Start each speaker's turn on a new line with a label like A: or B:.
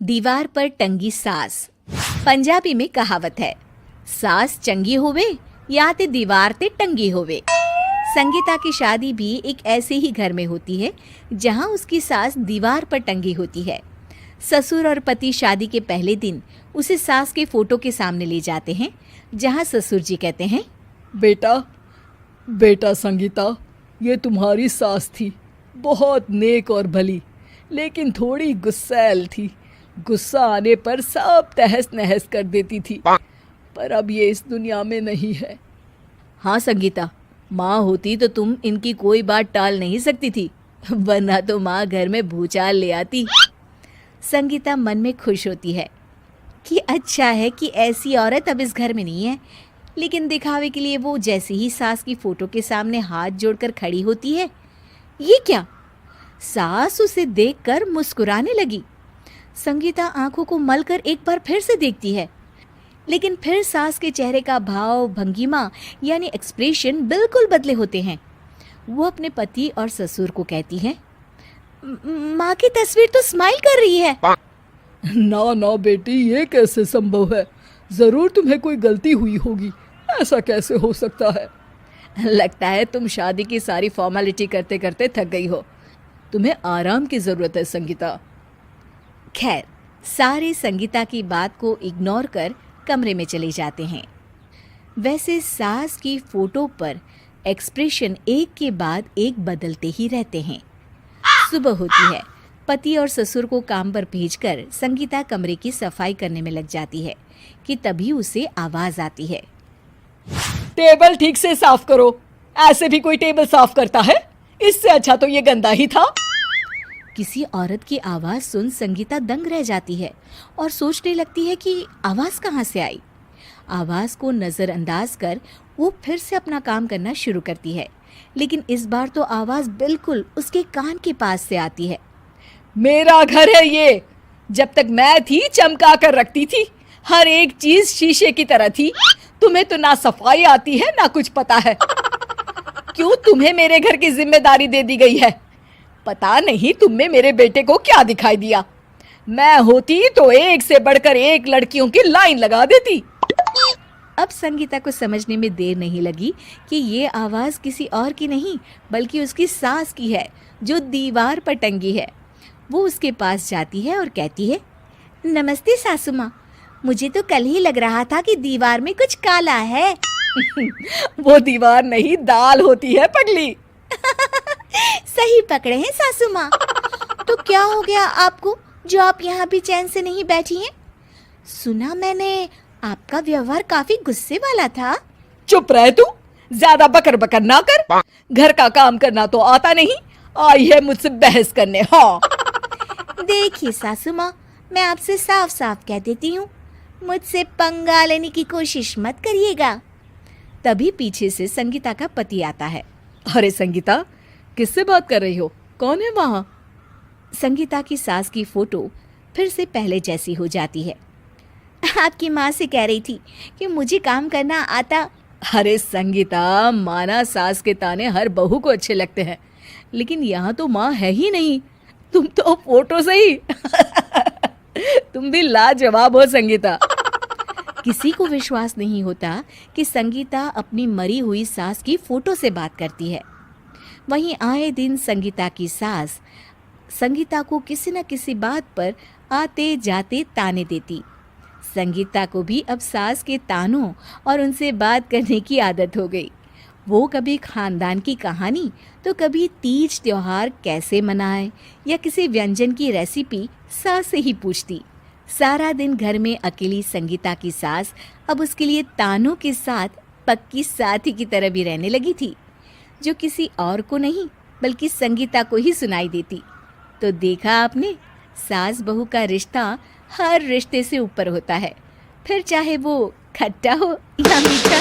A: दीवार पर टंगी सास। पंजाबी में कहावत है, सास चंगी होवे या ते दीवार ते टंगी होवे। संगीता की शादी भी एक ऐसे ही घर में होती है जहां उसकी सास दीवार पर टंगी होती है। ससुर और पति शादी के पहले दिन उसे सास के फोटो के सामने ले जाते हैं, जहां ससुर जी कहते हैं,
B: बेटा बेटा संगीता, ये तुम्हारी सास थी, बहुत नेक और भली, लेकिन थोड़ी गुस्सैल थी। गुस्सा आने पर सब तहस नहस कर देती थी, पर अब ये इस दुनिया में नहीं है।
A: हाँ संगीता, माँ होती तो तुम इनकी कोई बात टाल नहीं सकती थी, वरना तो माँ घर में भूचाल ले आती। संगीता मन में खुश होती है कि अच्छा है कि ऐसी औरत अब इस घर में नहीं है, लेकिन दिखावे के लिए वो जैसे ही सास की फोटो के सामने हाथ जोड़कर खड़ी होती है, ये क्या? सास उसे देखकर मुस्कुराने लगी। संगीता आंखों को मलकर एक बार फिर से देखती है, लेकिन फिर सास के चेहरे का भाव, भंगिमा यानी एक्सप्रेशन बिल्कुल बदले होते हैं। वो अपने पति और ससुर को कहती है, माँ की तस्वीर तो स्माइल कर रही है।
B: ना ना बेटी, ये कैसे संभव है? जरूर तुम्हें कोई गलती हुई होगी, ऐसा कैसे हो सकता है?
A: लगता है तुम शादी की सारी फॉर्मेलिटी करते करते थक गई हो, तुम्हें आराम की जरूरत है संगीता। खैर, सारे संगीता की बात को इग्नोर कर कमरे में चले जाते हैं। वैसे सास की फोटो पर एक्सप्रेशन एक के बाद एक बदलते ही रहते हैं। सुबह होती है, पति और ससुर को काम पर भेजकर संगीता कमरे की सफाई करने में लग जाती है कि तभी उसे आवाज आती है,
B: टेबल ठीक से साफ करो। ऐसे भी कोई टेबल साफ करता है? इससे अच्छा तो ये गंदा ही था।
A: किसी औरत की आवाज सुन संगीता दंग रह जाती है और सोचने लगती है कि आवाज कहाँ से आई। आवाज को नजरअंदाज कर वो फिर से अपना काम करना शुरू करती है, लेकिन इस बार तो आवाज बिल्कुल उसके कान के पास से आती है।
B: मेरा घर है ये। जब तक मैं थी चमका कर रखती थी, हर एक चीज शीशे की तरह थी। तुम्हें तो ना सफाई आती है ना कुछ पता है। क्यों तुम्हें मेरे घर की जिम्मेदारी दे दी गई है? पता नहीं तुम में मेरे बेटे को क्या दिखाई दिया। मैं होती तो एक से बढ़कर एक लड़कियों की लाइन लगा देती।
A: अब संगीता को समझने में देर नहीं लगी कि ये आवाज किसी और की नहीं बल्कि उसकी सास की है, जो दीवार पर टंगी है। वो उसके पास जाती है और कहती है, नमस्ते सासू माँ, मुझे तो कल ही लग रहा था कि दीवार में कुछ काला है।
B: वो दीवार नहीं, दाल होती है पगली।
A: सही पकड़े हैं सासू माँ। तो क्या हो गया आपको जो आप यहाँ भी चैन से नहीं बैठी हैं? सुना मैंने आपका व्यवहार काफी गुस्से वाला था।
B: चुप रह तू, ज्यादा बकर बकर ना कर। घर का काम करना तो आता नहीं, आई है मुझसे बहस करने। हाँ
A: देखिए सासू माँ, मैं आपसे साफ साफ कह देती हूँ, मुझसे पंगा लेने की कोशिश मत करिएगा। तभी पीछे से संगीता का पति आता है।
B: अरे संगीता, किससे बात कर रही हो? कौन है वहाँ?
A: संगीता की सास की फोटो फिर से पहले जैसी हो जाती है। आपकी माँ से कह रही थी कि मुझे काम करना आता।
B: अरे संगीता, माना सास के ताने हर बहू को अच्छे लगते हैं, लेकिन यहाँ तो माँ है ही नहीं। तुम तो फोटो से ही तुम भी लाजवाब हो संगीता।
A: किसी को विश्वास नहीं होता कि संगीता अपनी मरी हुई सास की फोटो से बात करती है। वहीं आए दिन संगीता की सास संगीता को किसी न किसी बात पर आते जाते ताने देती। संगीता को भी अब सास के तानों और उनसे बात करने की आदत हो गई। वो कभी खानदान की कहानी तो कभी तीज त्योहार कैसे मनाए या किसी व्यंजन की रेसिपी सास से ही पूछती। सारा दिन घर में अकेली संगीता की सास अब उसके लिए तानों के साथ पक्की साथी की तरह भी रहने लगी थी, जो किसी और को नहीं बल्कि संगीता को ही सुनाई देती। तो देखा आपने, सास बहू का रिश्ता हर रिश्ते से ऊपर होता है, फिर चाहे वो खट्टा हो या मीठा।